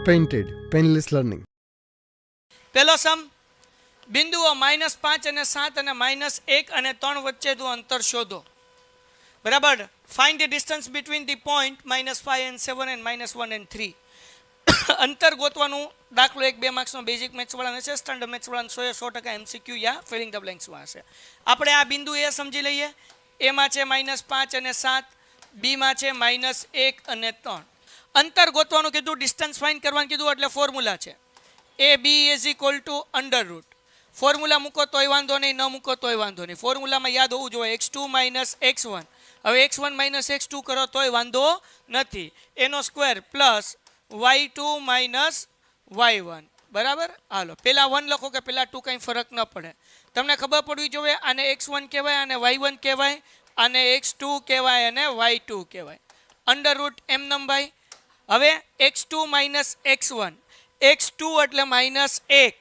Painted, painless learning. પહેલો સમ બિંદુઓ -5 અને 7 અને -1 અને 3 વચ્ચેનું અંતર શોધો. બરાબર. Find the distance between the point -5 and 7 and -1 and 3. અંતર ગોતવાનું. દાખલો 1 2 માર્ક્સનો બેઝિક મેથ્સ વાળા હશે, સ્ટાન્ડર્ડ મેથ્સ વાળા 100% MCQ યા ફિલિંગ ધ બ્લેન્ક્સમાં હશે. આપણે આ બિંદુ એ સમજી લઈએ. એમાં છે -5 અને 7, બીમાં છે -1 અને 3. અંતર ગોતવાનું કીધું, ડિસ્ટન્સ ફાઇન્ડ કરવાનું કીધું, એટલે ફોર્મ્યુલા છે AB = ફોર્મ્યુલા મૂકો તોય વાંધો નહીં, ન મૂકો તોય વાંધો નહીં. ફોર્મ્યુલામાં યાદ હોવું જોઈએ x2 - x1. હવે x1 - x2 કરો તોય વાંધો નથી. એનો સ્ક્વેર પ્લસ y2 - y1. બરાબર. હાલો, પહેલા 1 લખો કે પહેલા 2, કંઈ ફરક ન પડે. તમને ખબર પડવી જોઈએ આને x1 કહેવાય, આને y1 કહેવાય, આને x2 કહેવાય અને y2 કહેવાય. √m નંબાઈ. હવે x2 - x1, x2 એટલે -1,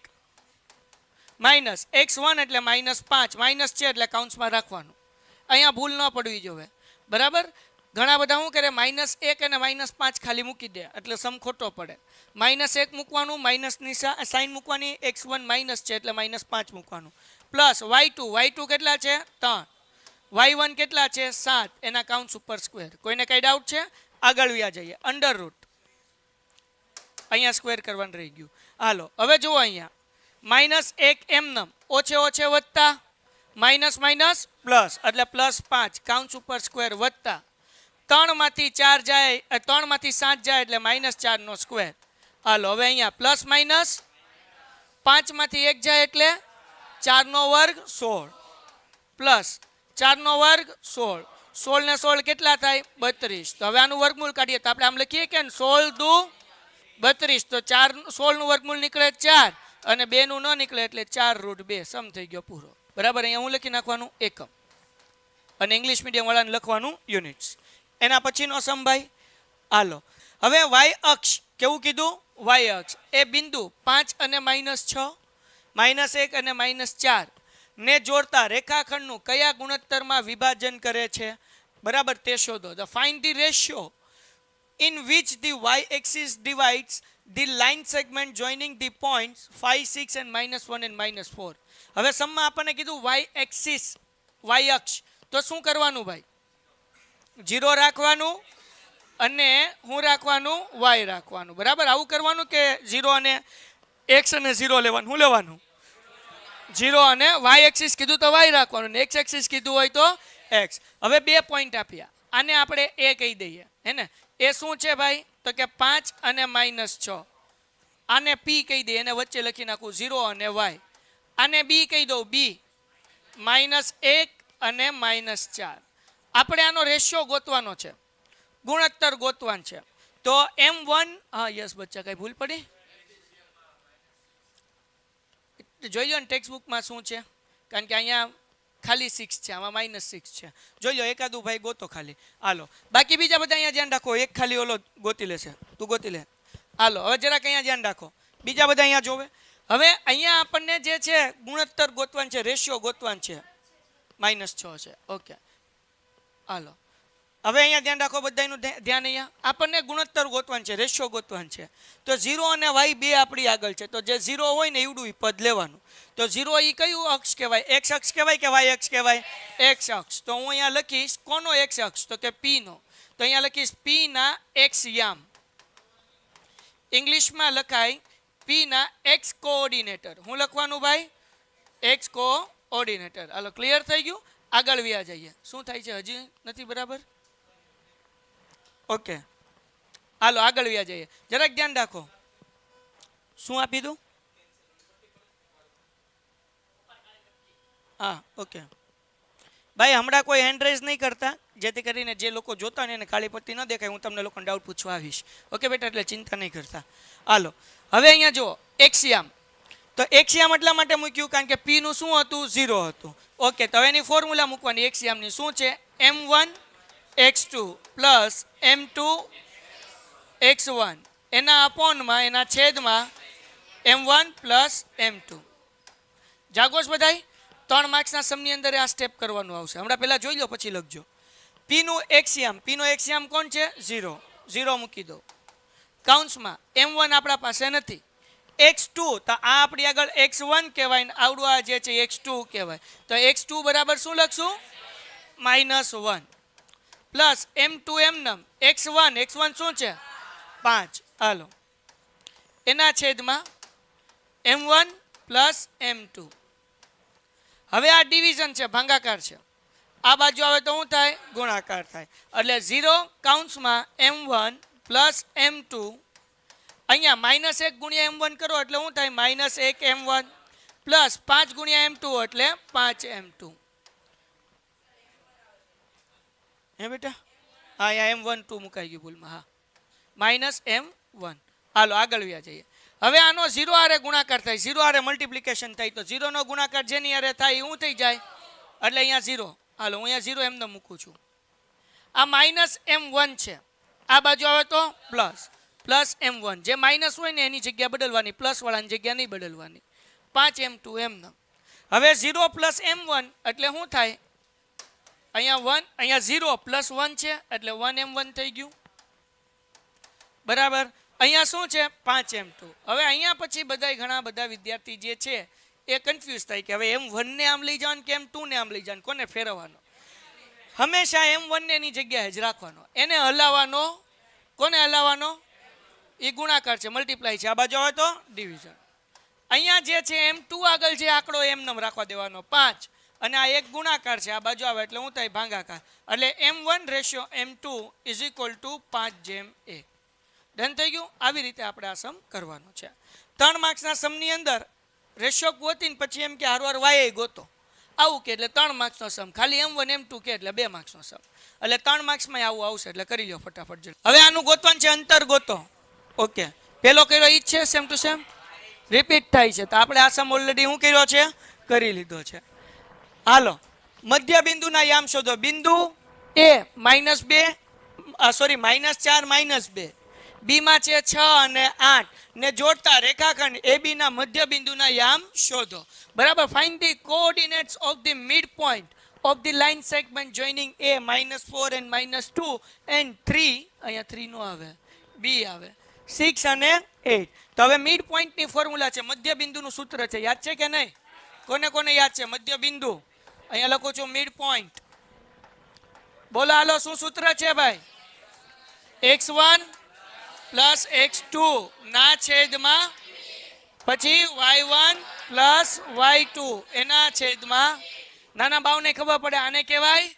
માઇનસ x1 એટલે -5, માઇનસ છે એટલે કાઉન્સમાં રાખવાનું. અહીંયા ભૂલ ન પડવી જોઈએ. બરાબર. ઘણા બધા શું કરે, -1 અને -5 ખાલી મૂકી દે એટલે સમ ખોટો પડે. -1 મૂકવાનું, માઇનસની સાઇન મૂકવાની, x1 માઇનસ છે એટલે -5 મૂકવાનું, પ્લસ y2 કેટલા છે 3, y1 કેટલા છે 7, એના કાઉન્સ ઉપર સ્ક્વેર. કોઈને કઈ ડાઉટ છે? આગળ વ્યા જઈએ. √ અહીંયા સ્ક્વેર કરવાનું રહી ગયું. હાલો, હવે જુઓ અહીંયા -1 એમનેમ, ઓછે ઓછે વધતા, માઇનસ માઇનસ પ્લસ એટલે +5, કાઉન્સ ઉપર સ્ક્વેર વધતા, 3 માંથી 4 જાય, 3 માંથી 7 જાય એટલે -4 નો સ્ક્વેર. હાલો, હવે અહીંયા પ્લસ માઇનસ, 5 માંથી 1 જાય એટલે 4 નો વર્ગ 16, પ્લસ 4 નો વર્ગ 16, 16 ને 16 કેટલા થાય 32. તો હવે આનું વર્ગમૂળ કાઢીએ તો આપણે આમ લખીએ કે 16 દુ 32. તો 16 નું વર્ગમૂળ નીકળે 4 અને 2 નું ન નીકળે એટલે 4√2. સમ થઈ ગયો પૂરો. બરાબર. અહીંયા હું લખી નાખવાનું એકમ અને ઇંગ્લિશ મીડિયમ વાળાને લખવાનું યુનિટ્સ. એના પછીનો સમ ભાઈ. હાલો, હવે y અક્ષ કેવું કીધું? y અક્ષ એ બિંદુ 5 અને -6, -1 અને -4 ને જોડતા રેખાખંડનું કયા ગુણોત્તરમાં વિભાજન કરે છે? બરાબર, તે શોધો. The find the ratio in which the y-axis divides the line segment joining the points 5, 6 and -1 and -4. હવે સમમાં આપણને કીધું y-axis, y અક્ષ, તો શું કરવાનું ભાઈ? 0 રાખવાનું અને શું રાખવાનું? y રાખવાનું. બરાબર. આવું કરવાનું કે 0 અને x અને 0 લેવાનું. શું લેવાનું? 0 અને y-axis કીધું તો y રાખવાનું, ને x-axis કીધું હોય તો x. હવે 2 પોઈન્ટ આપ્યા, આને આપણે a કહી દઈએ, હે ને? એ શું છે ભાઈ? તો કે 5 અને -6. આને p કહી દઈએ, એને વચ્ચે લખી નાખું 0 અને y. આને b કહી દઉં, b -1 અને -4. આપણે આનો રેશિયો ગોતવાનો છે, ગુણોત્તર ગોતવાનો છે. તો m1, હા યસ બચ્ચા, કઈ ભૂલ પડી? જોઈ લો ને ટેક્સ્ટ બુકમાં શું છે, કારણ કે અહીંયા ખાલી 6 છે, આમાં -6 છે. જોઈ લો, એકાદું ભાઈ ગોતો ખાલી. હાલો, બાકી બીજા બધા અહીંયા ધ્યાન રાખો. એક ખાલી ઓલો ગોતી લેશે, તું ગોતી લે. હાલો, હવે જરાક અહીંયા ધ્યાન રાખો, બીજા બધા અહીંયા જોવે. હવે અહીંયા આપણને જે છે ગુણોત્તર ગોતવાનું છે, રેશિયો ગોતવાનું છે, -6 છે. ઓકે, હાલો, હવે અહીંયા ધ્યાન રાખો, બધાનું ધ્યાન. અહીંયા આપણને ગુણોત્તર ગોતવાનું છે, રેશિયો ગોતવાનું છે. તો 0 અને y બે આપણી આગળ છે, તો જે 0 હોય ને એવડું પદ લેવાનું. તો 0 એ કયું અક્ષ કહેવાય? x અક્ષ કહેવાય કે y અક્ષ કહેવાય? x અક્ષ. તો હું અહીંયા લખીશ કોનો x અક્ષ? તો કે p નો. તો અહીંયા લખીશ p ના x યામ. ઇંગ્લિશમાં લખાય p ના x કોઓર્ડિનેટર. હું લખવાનું ભાઈ? x coordinator. હાલો, ક્લિયર થઈ ગયું? આગળ વ્યા જઈએ. શું થાય છે? હજી નથી બરાબર? ઓકે, હાલો આગળ વ્યા જઈએ. જરાક ધ્યાન રાખો. શું આપી દઉં? હા, ઓકે ભાઈ, હમણાં કોઈ હેન્ડ રેઝ નહીં કરતા, જેથી કરીને જે લોકો જોતા ને એને ખાલી પટ્ટી ન દેખાય. હું તમને લોકોને ડાઉટ પૂછવા આવીશ. ઓકે બેટા, એટલે ચિંતા નહીં કરતા. હાલો, હવે અહીંયા જુઓ એક્સિયામ. તો એક્સિયામ એટલા માટે મૂક્યું કારણ કે p નું શું હતું? 0 હતું. ઓકે, તો એની ફોર્મ્યુલા મૂકવાની એક્સિયામની. શું છે? m1 x2 plus m2 x1 એના અપોનમાં, એના છેદમાં m1 પ્લસ m2. જાગોશ બધાય? 3 માર્ક્સના સમની અંદર આ સ્ટેપ કરવાનું આવશે. હમણાં પહેલા જોઈ લો, પછી લખજો. p નું એક્સિયામ, p નો એક્સિયામ કોણ છે? 0. 0 મૂકી દો. કૌંસમાં m1 આપણા પાસે નથી, x2 તો આ આપણી આગળ x1 કહેવાય ને આવડું આ જે છે x2 કહેવાય. તો x2 બરાબર શું લખશું? -1 પ્લસ m2 એમનમ x1 શું છે? 5. હાલો એના છેદમાં m1 પ્લસ m2. હવે આ ડિવિઝન છે, ભાગાકાર છે. આ બાજુ આવે તો શું થાય? ગુણાકાર થાય. એટલે 0 કૌંસમાં m1 પ્લસ m2. અહીંયા -1 ગુણ્યા m1 કરો એટલે શું થાય? -1 m1 પ્લસ 5 ગુણ્યા m2 એટલે 5 m2. હે બેટા? હા, અહીંયા m1 2 મુકાઈ ગયું ભૂલમાં. હા, -m1. હાલો આગળ વ્યા જઈએ. હવે આનો 0 હારે ગુણાકાર થાય, 0 હારે મલ્ટિપ્લિકેશન થાય. તો 0 નો ગુણાકાર જેની હારે થાય એ શું થઈ જાય? એટલે અહીંયા 0. હાલો હું અહીંયા 0 એમને મૂકું છું. આ -m1 છે, આ બાજુ આવે તો પ્લસ m1. જે માઇનસ હોય ને એની જગ્યા બદલવાની, પ્લસ વાળાની જગ્યા નહીં બદલવાની. 5 m2 એમને. હવે 0 પ્લસ m1 એટલે શું થાય? અહીંયા 1, અહીંયા 0 પ્લસ 1 છે એટલે 1 m1 થઈ ગયું. બરાબર. અહીંયા શું છે? 5 m2. હવે અહીંયા પછી ઘણા બધા વિદ્યાર્થી જે છે એ કન્ફ્યુઝ થાય કે હવે m1 ને આમ લઈ જવાનું કે m2 ને આમ લઈ જવાનું, કોને ફેરવવાનો? હંમેશા m1 ને એની જગ્યાએ જ રાખવાનો, એને હલાવવાનો. કોને હલાવવાનો? એ ગુણાકાર છે, મલ્ટીપ્લાય છે. આ બાજુ આવે તો ડિવિઝન. અહીંયા જે છે m2 આગળ જે આંકડો એમનેમ રાખવા દેવાનો 5, અને આ એક ગુણાકાર છે, આ બાજુ આવે એટલે શું થાય? ભાગાકાર. એટલે m1 ratio m2 is equal two 5:1. Done થઈ ગયું. આવી રીતે આપણે આ સમ કરવાનો છે. 3 માર્ક્સના સમની અંદર રેશિયો ગોતીને પછી એમ કે હારવાર વાય ગોતો, આવું કે એટલે 3 માર્ક્સનો સમ. ખાલી m1 m2 કે એટલે 2 માર્ક્સનો સમ. એટલે 3 માર્ક્સમાં આવું આવશે. એટલે કરી લો ફટાફટ. હવે આનું ગોતવાનું છે, અંતર ગોતો. ઓકે, પેલો કર્યો ઈ જ છે, સેમ ટુ સેમ રિપીટ થાય છે. તો આપણે આ સમ ઓલરેડી શું કર્યો છે? કરી લીધો છે. હાલો મધ્ય બિંદુના યામ શોધો. બિંદુ a -2 -4 -2, બી માં છે 6 અને 8 ને જોડતા રેખાખંડ AB ના મધ્ય બિંદુના યામ શોધો. બરાબર. Find the coordinates of the mid point of the line segment joining A -4 and -2 and 3. અહીંયા 3 નો આવે, B આવે, 6 અને 8. તો હવે મિડ પોઈન્ટની ફોર્મ્યુલા છે, મધ્ય બિંદુનું સૂત્ર છે. યાદ છે કે નહીં? કોને કોને યાદ છે? મધ્ય બિંદુ અહીંયા લખું છું, મિડ પોઈન્ટ. બોલો હાલો, શું સૂત્ર છે ભાઈ? x1 પ્લસ x2 ના છેદમાં પછી y1 પ્લસ y2 એના છેદમાં. નાના બાવને ખબર પડે આને કહેવાય,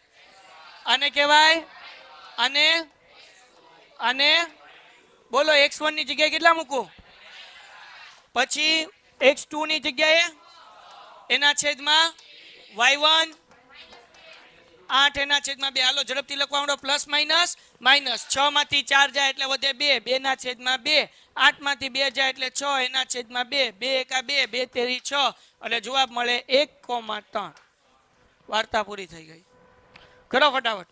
આને કહેવાય, અને બોલો x1 ની જગ્યાએ કેટલા મૂકું? પછી x2 ની જગ્યાએ એના છેદમાં y1 8 એના છેદમાં 2. હાલો ઝડપથી લખવા માંડો. પ્લસ માઇનસ 6 માંથી 4 જાય એટલે વધે 2, 2 ના છેદમાં 2. 8 માંથી 2 જાય એટલે 6 એના છેદમાં 2, 2 એકા 2, 2 તેરી 6. એટલે જવાબ મળે 1,3. વાર્તા પૂરી થઈ ગઈ. કરો ફટાફટ.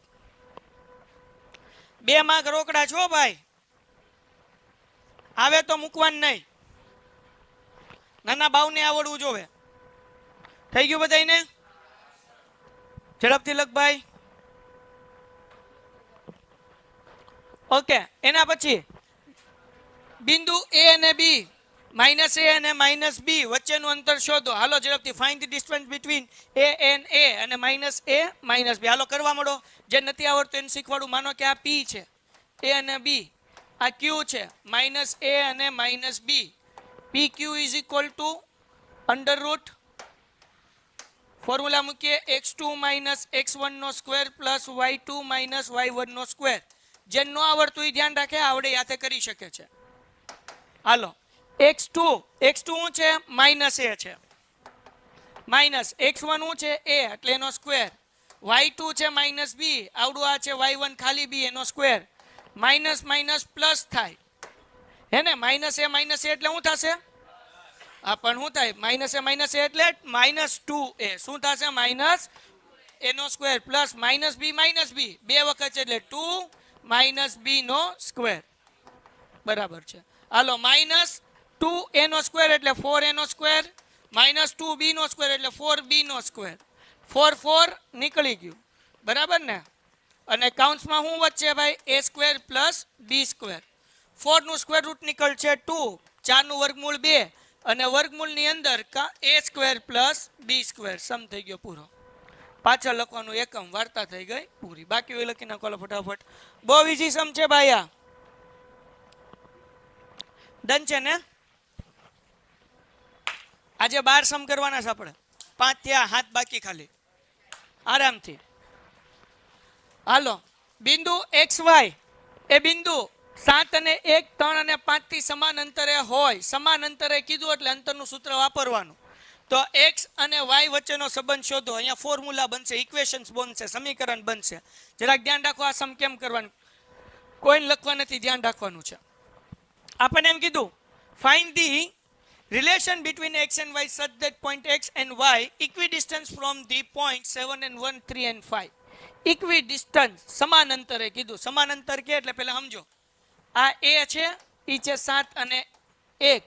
2 માર્ક રોકડા છો ભાઈ, આવે તો મૂકવાનું નહીં. નાના બાવને આવડવું જોવે. થઈ ગયું બધાને? ઝડપથી લખ ભાઈ. ઓકે, એના પછી બિંદુ A અને B, -a અને -b વચ્ચેનું અંતર શોધો. હાલો ઝડપથી. Find the distance between A and A અને -a -b. હાલો કરવા માંડો. જે નથી આવડતું એને શીખવાડું. માનો કે આ P છે, A અને B, આ Q છે, -a અને -b. PQ is equal two √ formula મૂકીએ, x2 - x1 નો સ્ક્વેર પ્લસ y2 - y1 નો સ્ક્વેર. જે ન આવડતું એ ધ્યાન રાખે, આવડે યાતે કરી શકે છે. હાલો x2 શું છે? -a છે. -x1 શું છે? a એટલે એનો સ્ક્વેર. y2 છે -b, આવડું આ છે y1 ખાલી b એનો સ્ક્વેર. માઇનસ માઇનસ પ્લસ થાય હે ને? -a એટલે શું થશે? આ પણ શું થાય? -a એટલે -2a. શું થશે? -a નો સ્ક્વેર પ્લસ -b બે વખત છે એટલે 2 - b નો સ્ક્વેર. બરાબર છે. હાલો -2a નો સ્ક્વેર એટલે 4a નો સ્ક્વેર, -2b નો સ્ક્વેર એટલે 4b નો સ્ક્વેર. 4 નીકળી ગયું. બરાબર ને? અને કાઉન્સમાં શું વચ્ચે ભાઈ? a square plus b square. 4 નું સ્ક્વેર રૂટ નીકળશે 2, 4 નું વર્ગમૂળ 2 અને વર્ગમૂળની અંદર a square plus b square sum થઈ ગયો પૂરો. પાછળ લખવાનું એકમ વાર્તા થઈ ગઈ પૂરી. બાકી હોય લખી નાખો ફટાફટ. બહુ ઈઝી સમ છે ભાઈ આ. ડન છે ને? આજે 12 સમ કરવાના છે આપણે. 5 થયા, હાથ બાકી ખાલી આરામથી. હાલો, બિંદુ XY એ બિંદુ 7 અને 1, 3 અને 5 થી સમાન અંતરે હોય. સમાન અંતરે કીધું એટલે અંતરનું સૂત્ર વાપરવાનું. તો x અને y વચ્ચેનો સંબંધ શોધો. અહીંયા ફોર્મ્યુલા બનશે, ઇક્વેશન્સ બનશે, સમીકરણ બનશે. જરાક ધ્યાન રાખો આ સમ કેમ કરવાનું. કોઈને લખવા નથી, ધ્યાન રાખવાનું છે. આપણને એમ કીધું find the relation between x and y such that point x and y equidistant from the point 7 and 1, 3 and 5. Equidistant સમાન અંતરે કીધું. સમાન અંતર કે એટલે પહેલા સમજો. આ a છે, ઈ છે 7 અને 1.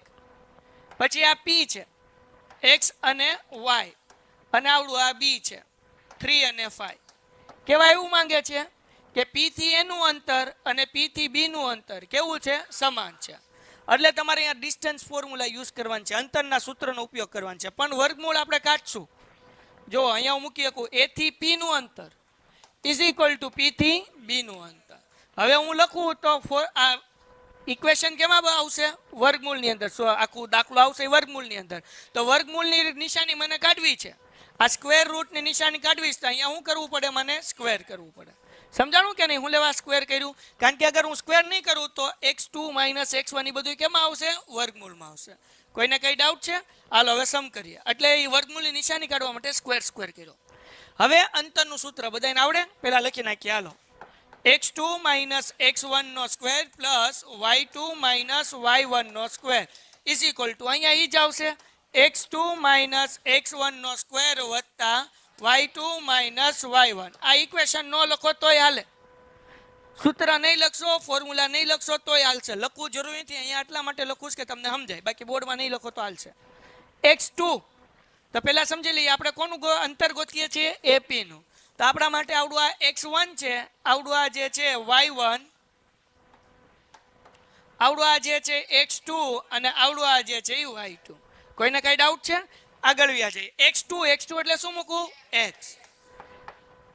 પછી આ p છે, x અને y, અને આવડું આ b છે 3 અને 5. કેવા એવું માંગે છે કે p થી a નું અંતર અને p થી b નું અંતર કેવું છે? સમાન છે. એટલે તમારે અહીંયા ડિસ્ટન્સ ફોર્મ્યુલા યુઝ કરવાની છે, અંતરના સૂત્રનો ઉપયોગ કરવાનો છે. પણ વર્ગમૂળ આપણે કાઢશું. જો અહીંયા હું મૂકી શકું a થી p નું અંતર ઇઝ ઇક્વલ ટુ p થી b નું અંતર. હવે હું લખું તો આ ઇક્વેશન કેમાં આવશે? વર્ગમૂળની અંદર. આખું દાખલો આવશે વર્ગમૂળની અંદર. તો વર્ગમૂળની નિશાની મને કાઢવી છે. આ સ્ક્વેર રૂટની નિશાની કાઢવી છે. અહીંયા શું કરવું પડે? મને સ્ક્વેર કરવું પડે. સમજાણું કે નહીં? હું લેવા સ્ક્વેર કર્યું, કારણ કે અગર હું સ્ક્વેર નહીં કરું તો x2 માઇનસ x1 એ બધું કેમાં આવશે? વર્ગમૂળમાં આવશે. કોઈને કઈ ડાઉટ છે? હાલો હવે સમ કરીએ. એટલે એ વર્ગમૂળની નિશાની કાઢવા માટે સ્ક્વેર કર્યો. હવે અંતરનું સૂત્ર બધાને આવડે? પહેલા લખી નાખીએ. હાલો, x2 માઇનસ x1 નો square plus y2 minus y1 નો સ્ક્વેર ઇઝ ઇક્વલ ટુ અહીંયા ઈ જ આવશે x2 માઇનસ x1 નો સ્ક્વેર વત્તા y2 માઇનસ y1. આ ઇક્વેશન નો લખો તોય હાલે. સૂત્ર નહીં લખશો, ફોર્મ્યુલા નહીં લખશો તોય હાલશે. લખવું જરૂરી નથી. અહીંયા એટલા માટે લખું છે કે તમને સમજાય. બાકી બોર્ડમાં નહીં લખો તો હાલશે. x2 તો પહેલા સમજી લઈએ આપણે કોનું અંતર ગોતીએ છીએ? AP નું. તો આપણા માટે આવડું આ x1 છે, આવડું આ જે છે y1, આવડું આ જે છે x2 અને આવડું આ જે છે y2. કોઈને કઈ ડાઉટ છે? આગળ વ્યા જઈએ. x2 એટલે શું મૂકું? x.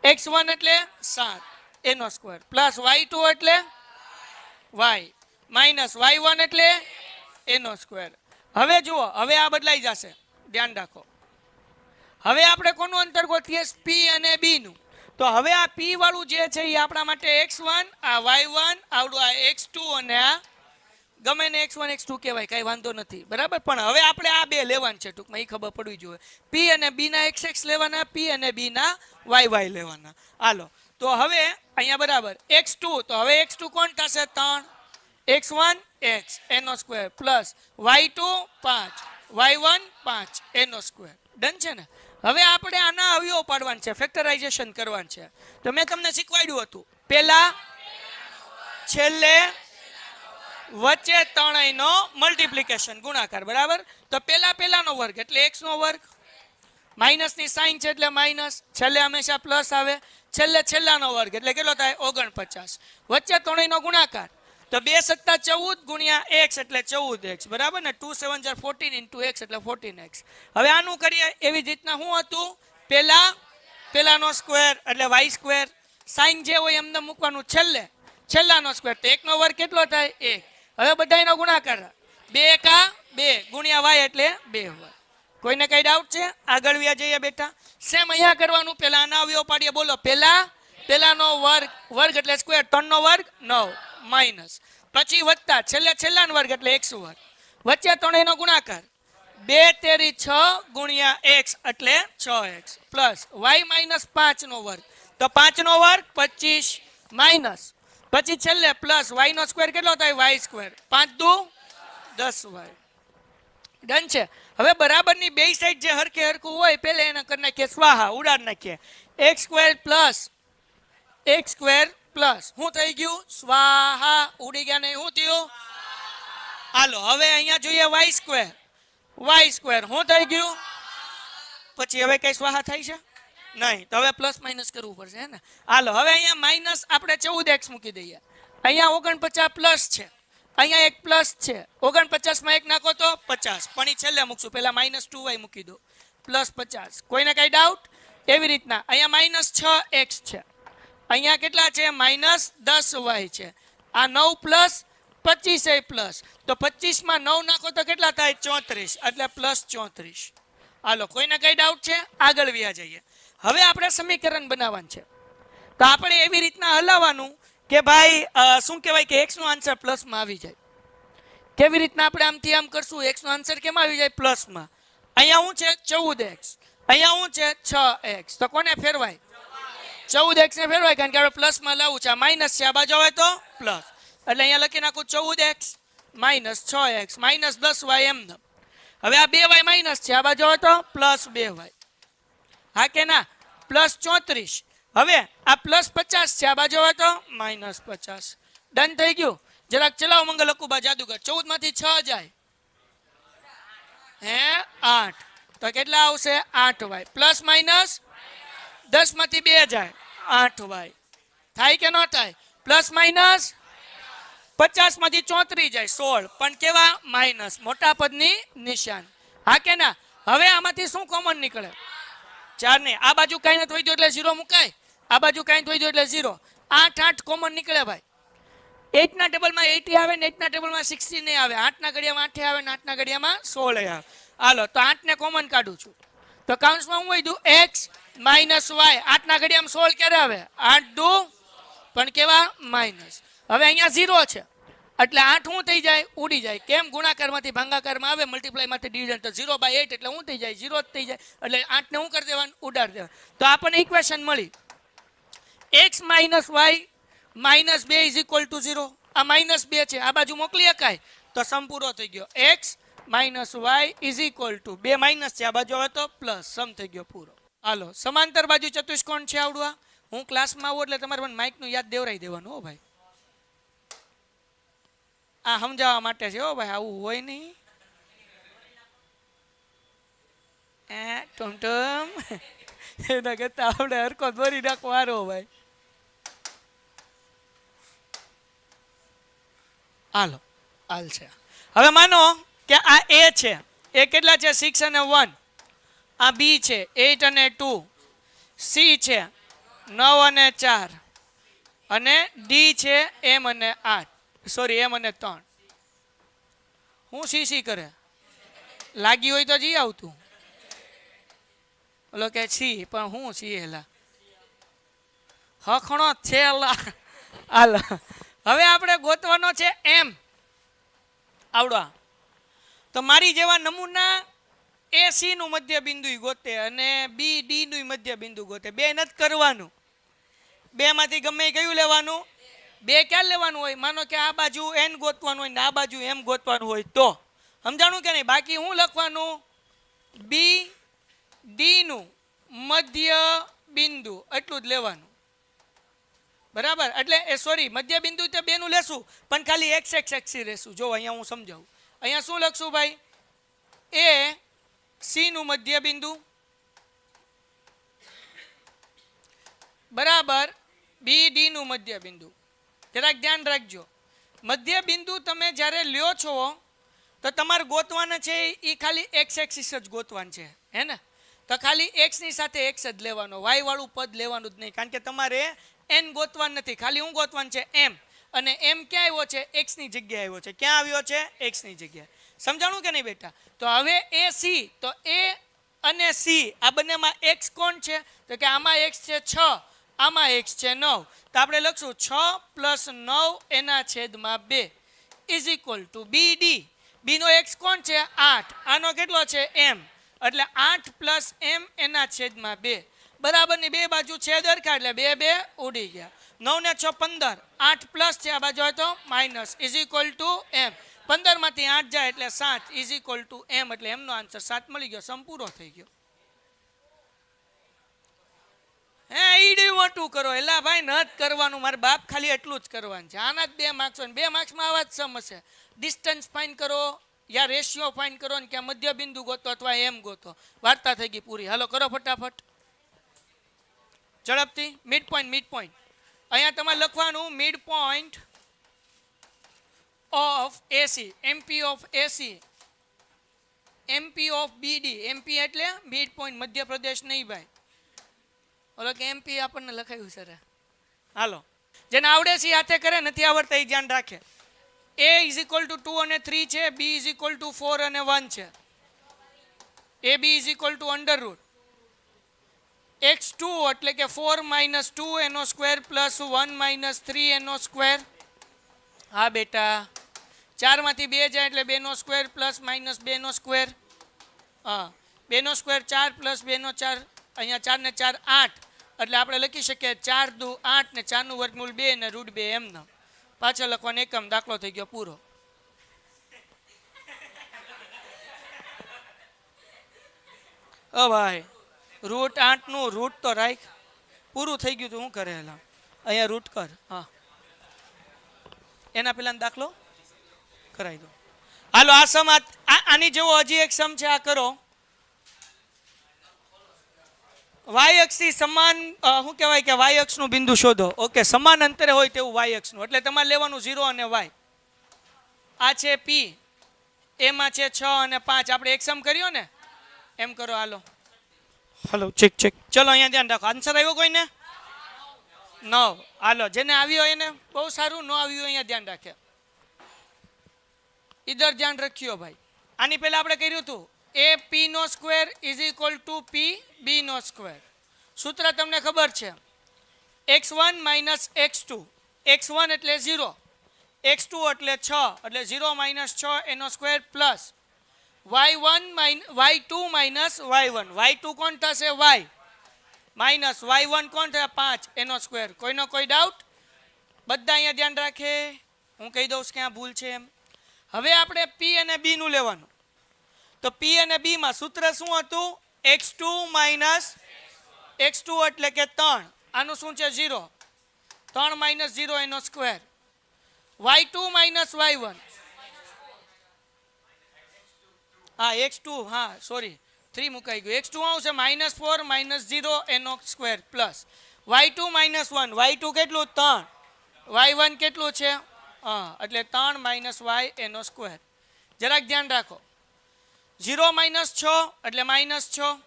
x1 એટલે 7 એનો સ્ક્વેર પ્લસ y2 એટલે y માઇનસ y1 એટલે એનો સ્ક્વેર. હવે જુઓ, હવે આ બદલાઈ જશે, ધ્યાન રાખો. હવે આપણે કોનું અંતર ગોતીએ? p અને b નું. તો હવે આ p વાળું જે છે એ આપણા માટે x1, આ y1, આવડું આ x2 અને આ ગમે ને x1 x2 કહેવાય, કઈ વાંધો નથી, બરાબર. પણ હવે આપણે આ બે લેવાનું છે ટૂંકમાં, એ ખબર પડવી જોઈએ. p અને b ના xx લેવાના, p અને b ના y લેવાના. હાલો, તો હવે અહીંયા બરાબર x2, તો હવે x2 કોણ થશે? 3. x1 x એનો સ્ક્વેર પ્લસ y2 5 y1 5 એનો સ્ક્વેર. ડન છે ને? હવે આપણે આના અવયવ પાડવાનું છે, ફેક્ટરાઇઝેશન કરવાનું છે. તો મેં તમને શીખવાડ્યું હતું પહેલા છેલ્લે વચ્ચે ત્રણેયનો મલ્ટીપ્લિકેશન ગુણાકાર, બરાબર. તો પહેલાનો વર્ગ એટલે x નો વર્ગ, માઇનસ ની સાઇન છે એટલે માઇનસ, છેલ્લે હંમેશા પ્લસ આવે, છેલ્લાનો વર્ગ એટલે કેટલો થાય? 49. વચ્ચે ત્રણેયનો ગુણાકાર તો 2 સત્તા 14 ગુણ્યા x એટલે 14x, બરાબર ને? 2 7 14 ઇન્ટુ x એટલે 14x. હવે આનું કરીએ એવી રીતના. શું હતું? પહેલાનો સ્ક્વેર એટલે y સ્ક્વેર, સાઇન જે હોય એમને મૂકવાનું છેલ્લાનો સ્ક્વેર, તો 1 નો વર્ગ કેટલો થાય? 1. હવે બધાયનો ગુણાકાર 2 કા 2 ગુણ્યા y એટલે 2y. કોઈને કઈ ડાઉટ છે? આગળ વ્યા જઈએ બેટા. સેમ અહીંયા કરવાનું. પહેલા આના અવયવ પાડીએ. બોલો, પહેલાનો વર્ગ એટલે સ્ક્વેર, 3 નો વર્ગ 9 માઇનસ, પછી વત્તા છેલ્લાનો વર્ગ એટલે x વર્ગ, વચ્ચે ત્રણેયનો ગુણાકાર 2 તેરી 6 ગુણ્યા x એટલે 6x પ્લસ y માઇનસ 5 નો વર્ગ, તો 5 નો વર્ગ 25 માઇનસ, પછી છેલ્લે પ્લસ y નો સ્ક્વેર કેટલો થાય? y સ્ક્વેર, 5 દુ 10y. ડન છે? હવે બરાબરની બે સાઈડ જે હરખું હોય પહેલા એને કરી નાખીએ સ્વાહા, ઉડાડ નાખીએ. x સ્ક્વેર પ્લસ શું થઈ ગયું? સ્વાહા. ઉડી ગયા નહીં? શું થયું? હાલો, હવે અહીંયા જોઈએ y સ્ક્વેર શું થઈ ગયું? પછી હવે કઈ સ્વાહા થાય છે? નહીં. તો હવે પ્લસ માઇનસ કરવું પડશે, હે ને? હાલો, હવે અહીંયા માઇનસ આપણે 14x મૂકી દઈએ. અહીંયા 49 પ્લસ છે, અહીંયા એક પ્લસ છે 49 માં એક નાખો તો 50 પણ એ છેલ્લે મૂકશું પહેલા -2y મૂકી દો પ્લસ 50 કોઈને કઈ ડાઉટ એવી રીતના અહીંયા -6x છે અહીંયા કેટલા છે -10y છે આ 9 પ્લસ 25 પ્લસ તો 25 માં 9 નાખો તો કેટલા થાય 34 એટલે પ્લસ 34 હાલો કોઈને કઈ ડાઉટ છે આગળ વ્યા જઈએ હવે આપણે સમીકરણ બનાવવાનું છે તો આપણે એવી રીતના હલાવવાનું કે ભાઈ શું કહેવાય કે x નો આન્સર પ્લસ માં આવી જાય કેવી રીતના આપણે આમથી આમ કરશું x નો આન્સર કેમ આવી જાય પ્લસ માં અહીંયા શું છે 14x અહીંયા શું છે 6x તો કોને ફેરવાય 14x ને ફેરવાય કારણ કે આપણે પ્લસ માં લાવવું છે આ માઈનસ છે આ બાજુ આવે તો પ્લસ એટલે અહીંયા લખી નાખું 14x - 6x - 10y એમ હવે આ 2y માઈનસ છે આ બાજુ આવે તો પ્લસ 2y હા કે ના પ્લસ 34 હવે આ પ્લસ 50 છે આ બાજુ આવે તો -50 ડન થઈ ગયું જરાક ચલાવો મંગલ અકુબા જાદુગર 14 માંથી 6 જાય હે 8 તો કેટલા આવશે 8y પ્લસ માઈનસ 10 માંથી 2 જાય 8y થાય કે ન થાય પ્લસ માઈનસ 50 માંથી 34 જાય 16 પણ કેવા માઈનસ મોટા પદની નિશાન હા કે ના હવે આમાંથી શું કોમન નીકળે 4 ને આ બાજુ કાઈ નથી વધ્યું એટલે 0 મુકાય આ બાજુ કાઈ નથી વધ્યું એટલે 0 8 8 કોમન નીકળે ભાઈ 8 ના ટેબલમાં 80 આવે ને 8 ના ટેબલમાં 60 નહીં આવે 8 ના ઘડિયામાં 8 આવે ને 8 ના ઘડિયામાં 16 આવે હાલો તો 8 ને કોમન કાઢું છું તો કાઉન્સમાં હું વધ્યું x - y 8 ના ઘડિયામાં 16 ક્યારે આવે 8 દુ પણ કેવા માઈનસ હવે અહીંયા 0 છે એટલે 8 શું થઈ જાય ઉડી જાય કેમ ગુણાકારમાંથી ભાગાકારમાં આવે મલ્ટીપ્લાયમાંથી ડિવિઝન તો 0/8 એટલે શું થઈ જાય 0 જ થઈ જાય એટલે 8 ને શું કરી દેવાનું ઉડાડી દેવાનું તો આપણને ઇક્વેશન મળી x - y -2 = 0 આ -2 છે આ બાજુ મોકલી શકાય તો સમ પૂરો થઈ ગયો x - y = 2 માઈનસ છે આ બાજુ આવે તો પ્લસ સમ થઈ ગયો પૂરો હાલો સમાંતર બાજુ ચતુષ્કોણ છે આવડવા હું ક્લાસમાં આવું એટલે તમારે મને માઇકનું યાદ દેવરાઈ દેવાનું હો ભાઈ આ સમજાવવા માટે છે હો ભાઈ આવું હોય નહીં ટમટમ એના કરતા આપણે હરકો દોરી નાખો હારો ભાઈ હાલો હાલ છે હવે માનો કે આ a છે એ કેટલા છે 6 અને 1 આ b છે 8 અને 2 c છે 9 અને 4 અને d છે m અને 8 સોરી m અને 3 હું c કરે લાગી હોય તો જી આવતું ઓલો કે છી પણ હું સી હેલા હખણો છે હાલ હવે આપણે ગોતવાનો છે m આવડવા તો મારી જેવા નમૂના એ સી નું મધ્ય બિંદુ ગોતે અને બી ડી નું મધ્ય બિંદુ ગોતે બે નથી કરવાનું બે માંથી ગમે કયું લેવાનું બે ક્યાં લેવાનું હોય માનો કે આ બાજુ n ગોતવાનું હોય ને આ બાજુ m ગોતવાનું હોય તો સમજાણું કે નહીં બાકી હું લખવાનું બી ડી નું મધ્ય બિંદુ એટલું જ લેવાનું બરાબર એટલે એ સોરી મધ્ય બિંદુ તો બે નું લેશું પણ ખાલી x x x રહેશું જો અહીંયા હું સમજાવું અહીંયા શું લખશું ભાઈ એ સી નું મધ્ય બિંદુ બરાબર બી ડી નું મધ્ય બિંદુ જરાક ધ્યાન રાખજો મધ્ય બિંદુ તમે જ્યારે લ્યો છો તો તમારે ગોતવાના છે એ ખાલી x એક્સિસ જ ગોતવાનું છે હે ને તો ખાલી x ની સાથે x જ લેવાનો y વાળું પદ લેવાનું જ નહીં કારણ કે તમારે n ગોતવાનું નથી ખાલી હું ગોતવાનું છે m અને m ક્યાં આવ્યો છે x ની જગ્યાએ આવ્યો છે ક્યાં આવ્યો છે x ની જગ્યાએ સમજાણું કે નહીં બેટા તો હવે એ સી તો એ અને સી આ બંનેમાં x કોણ છે તો કે આમાં x છે 6 આમાં x છે 9 તો આપણે લખશું 6 + 9 એના છેદમાં 2 = BD b નો x કોણ છે 8 આનો કેટલો છે m એટલે 8 + m એના છેદમાં 2 બરાબરની બે બાજુ છેદ હરખા એટલે 2 2 ઉડી ગયા 9 ને 6 15 8 પ્લસ છે આ બાજુ હોય તો માઇનસ = m 15 માંથી 8 જાય એટલે 7 = m એટલે m નો આન્સર 7 મળી ગયો સમ પૂરો થઈ ગયો હે ઈડી મોટું કરો એલા ભાઈ નત કરવાનું મારા બાપ ખાલી એટલું જ કરવાનું છે આના જ 2 માર્ક્સ હોય 2 માર્ક્સમાં આવા જ સમ હશે ડિસ્ટન્સ ફાઇન કરો યા રેશિયો ફાઇન કરો ને કે મધ્ય બિંદુ ગોતો અથવા m ગોતો વાર્તા થઈ ગઈ પૂરી હાલો કરો ફટાફટ ઝડપથી મિડ પોઈન્ટ અહીંયા તમારે લખવાનું mid point of AC, MP of AC, MP of BD, MP એટલે મિડ પોઈન્ટ, મધ્યપ્રદેશ નહીં ભાઈ, ઓલો કે એમપી આપણને લખાયું સર. હાલો, જેને આવડે છે હાથે કરે, નથી આવડતા એ ધ્યાન રાખે. એ ઇઝ ઇક્વલ ટુ 2 અને 3 છે, બી ઇઝ ઇક્વલ ટુ 4 અને 1 છે. A B is equal to under root x2 એટલે કે 4 માઇનસ 2 એનો સ્ક્વેર પ્લસ 1 માઇનસ 3 એનો સ્ક્વેર. હા બેટા, 4 માંથી 2 જાય એટલે 2 નો સ્ક્વેર પ્લસ માઇનસ 2 નો સ્ક્વેર. હા, 2 નો સ્ક્વેર 4 પ્લસ 2 નો 4, અહીંયા 4 ને 4 8, એટલે આપણે લખી શકીએ 4 દુ 8 ને 4 નું વર્ગમૂળ 2 ને રૂટ 2 એમનો. પાછળ લખવાનો એકમ, દાખલો થઈ ગયો પૂરો. ઓ ભાઈ, રૂટ 8 નું રૂટ તો રાખ, પૂરું થઈ ગયું. તો શું કરે એલા, અહીંયા રૂટ કર. હા, એના પેલા દાખલો કરાવી દો. હાલો, આ સમ આની જેવો હજી એક સમ છે, આ કરો. વાય અક્ષ થી સમાન, શું કહેવાય કે વાય અક્ષ નું બિંદુ શોધો. ઓકે, સમાન અંતરે હોય તેવું વાય અક્ષ નું, એટલે તમારે લેવાનું 0 અને વાય. આ છે પી, એમાં છે 6 અને 5. આપણે એક સમ કર્યો ને, એમ કરો. હાલો હાલો, ચેક ચેક. ચલો અહીંયા ધ્યાન રાખો. આન્સર આવ્યો કોઈને? 9. હાલો, જેને આવ્યો એને બહુ સારું, ન આવ્યું અહીંયા ધ્યાન રાખે. ઇધર ધ્યાન રખ્યો ભાઈ. આની પહેલા આપણે કર્યું હતું એ પી નો square is equal to P B નો સ્ક્વેર. સૂત્ર તમને ખબર છે, x1 માઇનસ x2. x1 એટલે 0, x2 એટલે 6, એટલે 0 માઇનસ 6 એનો square plus y2 minus y1. y2 કોણ થશે? y માઇનસ y1 કોણ થશે? 5 એનો સ્ક્વેર. કોઈનો કોઈ ડાઉટ? બધા અહીંયા ધ્યાન રાખે, હું કહી દઉં ક્યાં ભૂલ છે એમ. હવે આપણે પી અને બી નું લેવાનું. તો પી અને બી માં સૂત્ર શું હતું? x2 માઇનસ x2 એટલે કે 3, આનું શું છે? 0. 3 માઇનસ 0 એનો સ્ક્વેર. y2 માઇનસ y1, હા x2, હા સોરી 3 મુકાઈ ગયું. x2 આવશે માઇનસ 4 માઇનસ 0 એનો square plus y2 minus 1. y2 કેટલું? 3. y1 કેટલું છે? એટલે 3 માઇનસ y એનો સ્ક્વેર. જરાક ધ્યાન રાખો, 0 માઇનસ 6 એટલે માઇનસ 6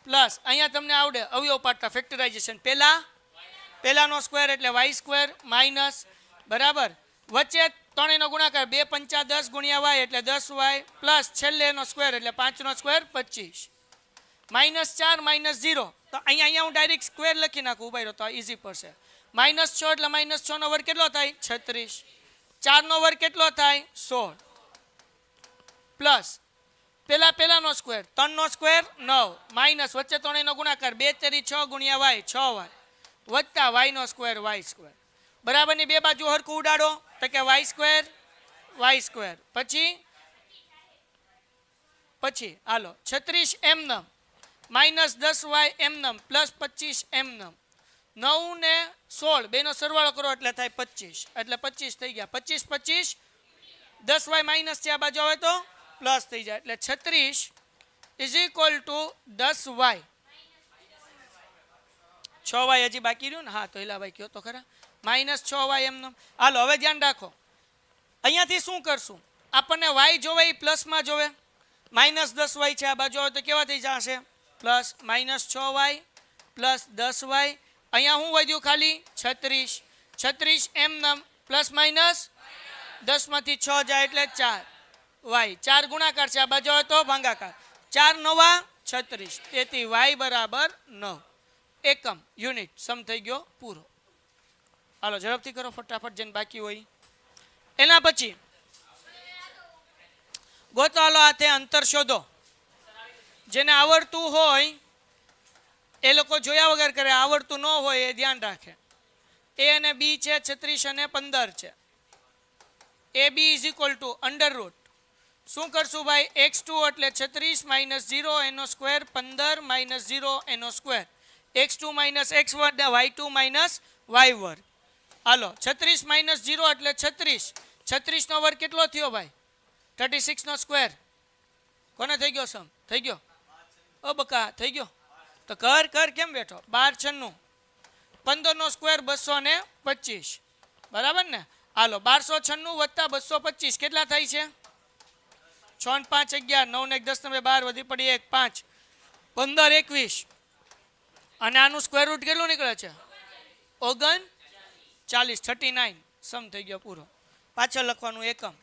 પ્લસ અહીંયા તમને આવડે અવયવ પાડતા ફેક્ટરાઇઝેશન, પહેલાનો સ્ક્વેર એટલે y સ્ક્વેર માઇનસ, બરાબર, વચ્ચે 3 નો ગુણાકાર 2 પંચા 10 ગુણ્યા y એટલે 10y પ્લસ છેલ્લે એનો સ્ક્વેર એટલે 5 નો સ્ક્વેર 25 માઇનસ 4 માઇનસ 0. તો અહીંયા હું ડાયરેક્ટ સ્ક્વેર લખી નાખું, ઉભા રહો તો ઈઝી પડશે. માઇનસ 6 એટલે માઇનસ 6 નો વર્ગ કેટલો થાય? 36. 4 નો વર્ગ કેટલો થાય? 16 પ્લસ પહેલાનો સ્ક્વેર 3 નો સ્ક્વેર 9 માઇનસ વચ્ચે 3 નો ગુણાકાર 2 તેરી 6 ગુણ્યા y 6y વત્તા y નો સ્ક્વેર y સ્ક્વેર. બરાબરની બે બાજુ હરખું ઉડાડો તો કે y સ્ક્વેર પછી હાલો 36 એમનમ માઇનસ 10y એમનમ પ્લસ 25 એમનમ. 9 ને 16 બેનો સરવાળો કરો એટલે થાય 25, એટલે 25 થઈ ગયા. 25 25 10y માઇનસ છે, આ બાજુ આવે તો પ્લસ થઈ જાય, એટલે 36 is equal two 10y. 6y હજી બાકી રહ્યું ને? હા, તો એલા ભાઈ કયો તો ખરા, માઇનસ 6y એમનો. હાલો હવે ધ્યાન રાખો, અહીંયાથી શું કરશું? આપણને y જોવે એ પ્લસમાં જોવે. માઇનસ 10y છે, આ બાજુ આવે તો કેવા થઈ જશે? Plus minus 6y plus 10y. અહીંયા શું વધ્યું? ખાલી 36. 36 એમનમ પ્લસ માઇનસ 10 માંથી 6 જાય એટલે 4y. 4 ગુણાકાર છે, આ બાજુ આવે તો ભાગાકાર. 4 નવા 36, તેથી y બરાબર 9. એકમ યુનિટ સમ થઈ ગયો પૂરો. હાલો ઝડપથી કરો ફટાફટ જેને બાકી હોય. એના પછી ગોતો, હાલો હાથે અંતર શોધો. જેને આવડતું હોય એ લોકો જોયા વગર કરે, આવડતું ન હોય એ ધ્યાન રાખે. એ અને બી છે 36 અને 15 છે. A B is equal to under root શું કરશું ભાઈ? x2 એટલે 36 માઇનસ 0 એનો સ્ક્વેર 15 માઇનસ 0 એનો square. x2 minus x1 y2 minus y1. હાલો 36 માઇનસ 0 એટલે 36. 36 નો વર્ગ કેટલો થયો ભાઈ? 36 નો સ્ક્વેર. કોને થઈ ગયો સમ? થઈ ગયો? ઓ બકા થઈ ગયો? તો કર કેમ બેઠો? 12 96. 15 નો સ્ક્વેર 225, બરાબર ને? હાલો 1296 વત્તા 225 કેટલા થાય છે? 6 5 11 9 ને 10 ને 12 વધી પડી 1 5 15 21 અને આનું સ્ક્વેર રૂટ કેટલું નીકળે છે? 39 39 સમ થઈ ગયો પૂરો. પાછળ લખવાનું એકમ.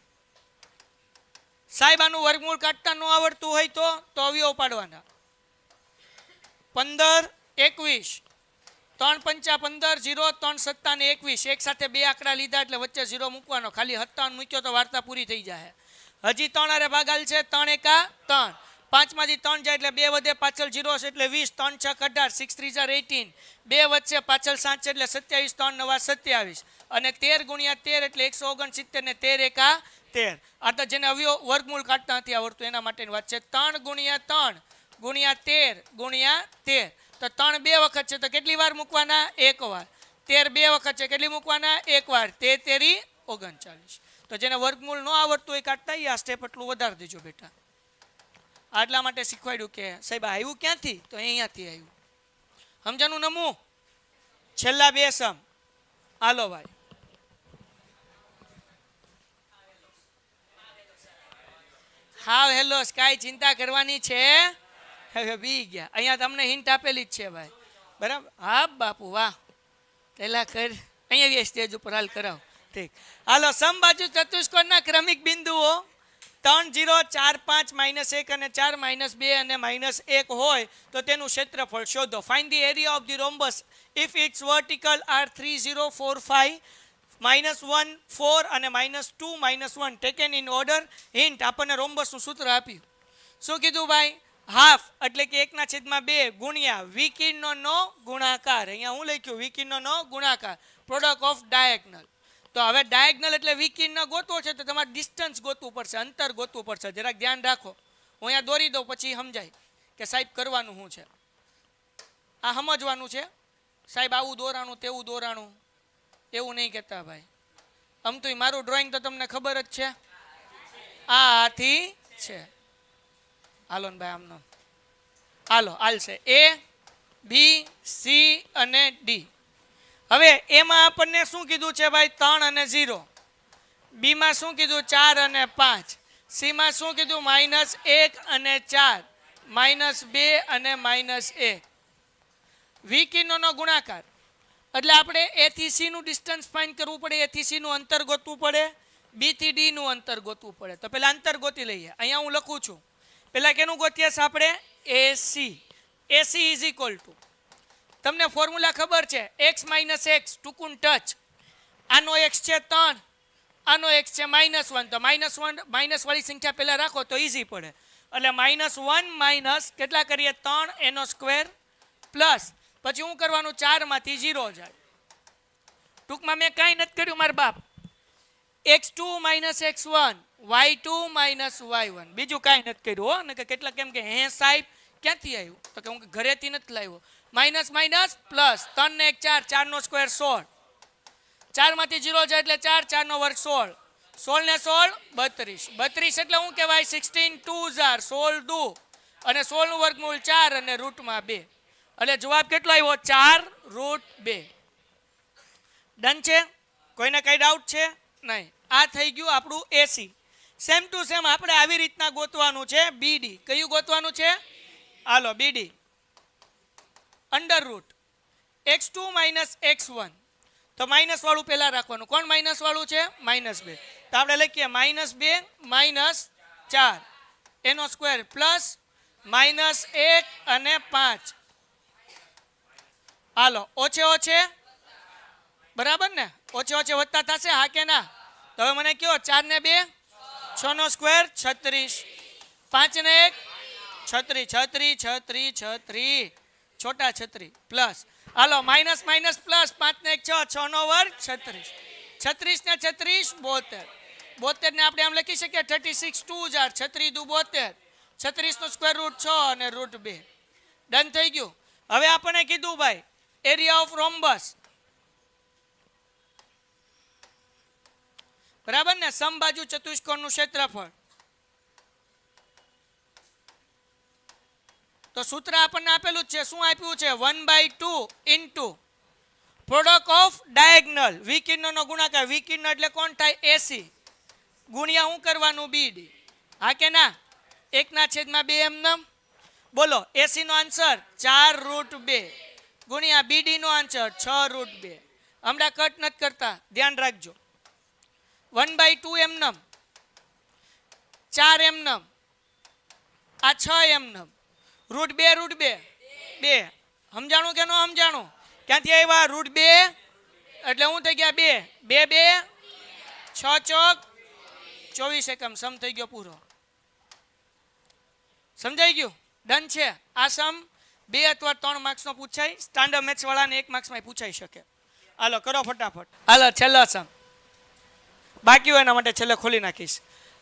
સાહેબ આનું વર્ગમૂળ કાઢતા ન આવડતું હોય તો અવયવ પાડવાના. 15 21 3 5 15 0 3 7 ને 21 એક સાથે બે આંકડા લીધા એટલે વચ્ચે 0 મૂકવાનો. ખાલી 57 મૂક્યો તો વાર્તા પૂરી થઈ જાય. હજી 3 આરે ભાગાલ છે 3 એકા 3 5 માંથી 3 જાય એટલે 2 વધે પાછળ 0 છે એટલે 20 3 6 18 6 3 18 2 વચ્ચે પાછળ 7 છે એટલે 27 3 9 27 અને 13 ગુણ્યા 13 એટલે 169 ને 13 એકા 13. આ તો જેને અવયવ વર્ગમૂળ કાઢતા નથી આવડતું એના માટેની વાત છે. 3 ગુણ્યા 3 ગુણ્યા 13 ગુણ્યા 13 તો 3 બે વખત છે તો કેટલી વાર મૂકવાના? એક વાર. 13 બે વખત છે કેટલી મૂકવાના? એક વાર. 13 તેરી 39. તો જેને વર્ગમૂળ ન આવડતું હોય કાઢતા આ સ્ટેપ એટલું વધારે દેજો બેટા. આટલા માટે શીખવાડ્યું કે સાહેબ આવ્યું ક્યાંથી? તો અહીંયાથી આવ્યું. સમજાનું નમું? છેલ્લા બે સમ. હાલો ભાઈ. હા હેલો કાંઈ ચિંતા કરવાની છે? હવે બી ગયા. અહીંયા તમને હિન્ટ આપેલી જ છે ભાઈ. બરાબર? હા બાપુ વાહ. પહેલા કર અહીંયા સ્ટેજ ઉપર હાલ કરાવ. ઠીક. હાલો સમબાજુ ચતુષ્કોણના ક્રમિક બિંદુઓ 3 0 4 5 -1 અને 4 -2 અને -1 હોય તો તેનું ક્ષેત્રફળ શોધો. Find the area of the rhombus if its vertical are 3 0 4 5 -1 4 અને -2 -1 ટેકન ઇન ઓર્ડર. હિન્ટ આપણને રોમ્બસનું સૂત્ર આપ્યું. શું કીધું ભાઈ? હાફ એટલે કે 1/2 ગુણ્યા વિકર્ણનો ગુણાકાર. અહીંયા હું લખ્યું વિકર્ણનો ગુણાકાર પ્રોડક્ટ ઓફ ડાયગનલ. તો હવે ડાયગનલ એટલે વિકર્ણ ગોતવો છે તો તમારે ડિસ્ટન્સ ગોતવું પડશે, અંતર ગોતવું પડશે. જરાક ધ્યાન રાખો. હું અહીંયા દોરી દઉં પછી સમજાય કે સાહેબ કરવાનું શું છે. આ સમજવાનું છે. સાહેબ આવું દોરાણું તેવું દોરાણું એવું નહીં કહેતા ભાઈ. આમ તો મારું ડ્રોઈંગ તો તમને ખબર જ છે. આ હાથી છે. હાલો ને ભાઈ આમનો હાલો હાલશે A B C અને D. હવે એમાં આપણને શું કીધું છે ભાઈ? 3 અને 0. બી માં શું કીધું? 4 અને 5. સી માં શું કીધું? -1 અને 4 -2 અને -1. વિકર્ણનો ગુણાકાર એટલે આપણે A થી C નું ડિસ્ટન્સ ફાઇન્ડ કરવું પડે. A થી C નું અંતર ગોતવું પડે. B થી D નું અંતર ગોતવું પડે. તો પહેલા અંતર ગોતી લઈએ. અહીંયા હું લખું છું. પહેલા કેનું ગોતીએ છે આપણે? AC. AC is equal two તમને ફોર્મ્યુલા ખબર છે x - x ટૂંકું ટચ. આનો x છે 3 આનો x છે -1 તો -1 માઇનસ વાળી સંખ્યા પહેલા રાખો તો ઈઝી પડે. એટલે -1 માઇનસ કેટલા કરીએ? 3 એનો સ્ક્વેર પ્લસ પછી શું કરવાનું? 4 માંથી 0 જાય. ટૂંકમાં મેં કાંઈ નથી કર્યું મારા બાપ. x2 - x1 y2 - y1 બીજું કાંઈ નથી કર્યું હો. ને કે કેટલા કેમ કે હે સાહેબ ક્યાંથી આવ્યું? તો કે હું ઘરેથી નથી લાવ્યો. માઇનસ માઇનસ પ્લસ 3 ને 1 4 4 નો સ્ક્વેર 16 4 માંથી 0 જાય એટલે 4 4 નો વર્ગ 16 16 ને 16 32 32 એટલે શું કહેવાય? 16 2 16 2 અને 16 નું વર્ગમૂળ 4 અને રૂટમાં 2 એટલે જવાબ કેટલો આવ્યો? 4√2. ડન છે? કોઈને કઈ ડાઉટ છે? નહીં. આ થઈ ગયું આપણું AC. સેમ ટુ સેમ આપણે આવી રીતના ગોતવાનું છે BD. કયું ગોતવાનું છે? હાલો BD. Under root x2 - x1 તો માઇનસ વાળું પહેલા રાખવાનું. કોણ માઇનસ વાળું છે? -2. તો આપણે લખીએ -2 -4 એનો સ્ક્વેર પ્લસ -1 અને 5. હાલો ઓછે ઓછે બરાબર ને? ઓછે ઓછે વધતા થશે હા કે ના? તો હવે મને કયો 4 ને 2 6 નો સ્ક્વેર 36 5 ને 1 36 36 36 છોટા 36 પ્લસ હાલો માઇનસ માઇનસ પ્લસ 5 ને 1 6 6 નો વર્ગ 36 36 ને 36 72 72 ને આપણે આમ લખી શકીએ 36 2 36 દુ 72 36 નો સ્ક્વેર રૂટ 6 અને રૂટ 2. ડન થઈ ગયું. હવે આપણે કીધું ભાઈ એરિયા ઓફ રોમ્બસ બરાબર ને? સમબાજુ ચતુષ્કોણનું ક્ષેત્રફળ. તો સૂત્ર આપણને આપેલું જ છે. શું આપ્યું છે? 1/2 ઇન્ટુ પ્રોડક્ટ ઓફ ડાયગનલ વિકર્ણનો ગુણાકાર વિકર્ણ એટલે કોણ થાય એસી ગુણ્યા શું કરવાનું બીડી હા કે ના 1/2 એમનેમ બોલો એસી નો આન્સર 4√2 ગુણ્યા બીડી નો આન્સર 6√2 હમણાં કટ નથી કરતા ધ્યાન રાખજો 1/2 એમનેમ 4 એમનેમ આ 6 એમનેમ √2 2 સમજાણું કે ન સમજાણું ક્યાંથી આવ્યા √2 એટલે હું થઈ ગયા 2 2 6 ચોક 24 એકમ સમ થઈ ગયો પૂરો સમજાઈ ગયું ડન છે આ સમ 2 અથવા 3 માર્ક્સનો પૂછાય સ્ટાન્ડર્ડ મેથ્સ વાળાને 1 માર્ક્સમાં પૂછાઈ શકે હાલો કરો ફટાફટ હાલો છેલ્લો સમ બાકી હોય એના માટે છેલ્લે ખોલી નાખીશ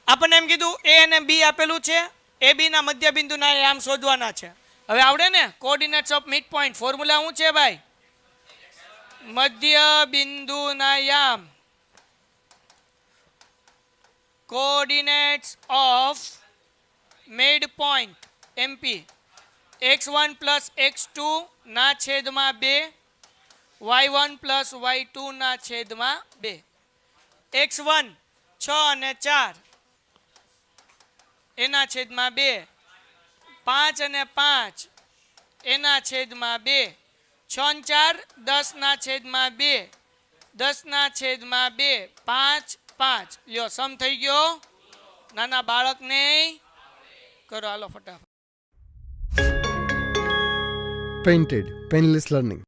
આપણને એમ કીધું એ અને બી આપેલું છે એ બી ના મધ્ય બિંદુના આમ શોધવાના છે હવે આવડે ને coordinates of mid point formula શું છે ભાઈ મધ્ય બિંદુના યામ coordinates of mid point MP x1 plus x2 ના છેદમાં 2 y1 પ્લસ y2 ના છેદમાં 2 x1 6 અને 4 એના છેદમાં 2 5 અને 5 એના છેદમાં 2 6 અને 4 10 ના છેદમાં 2 10 ના છેદમાં 2 5 5 લ્યો સમ થઈ ગયો નાના બાળકને કરો હાલો ફટાફટ Painted. Painless learning.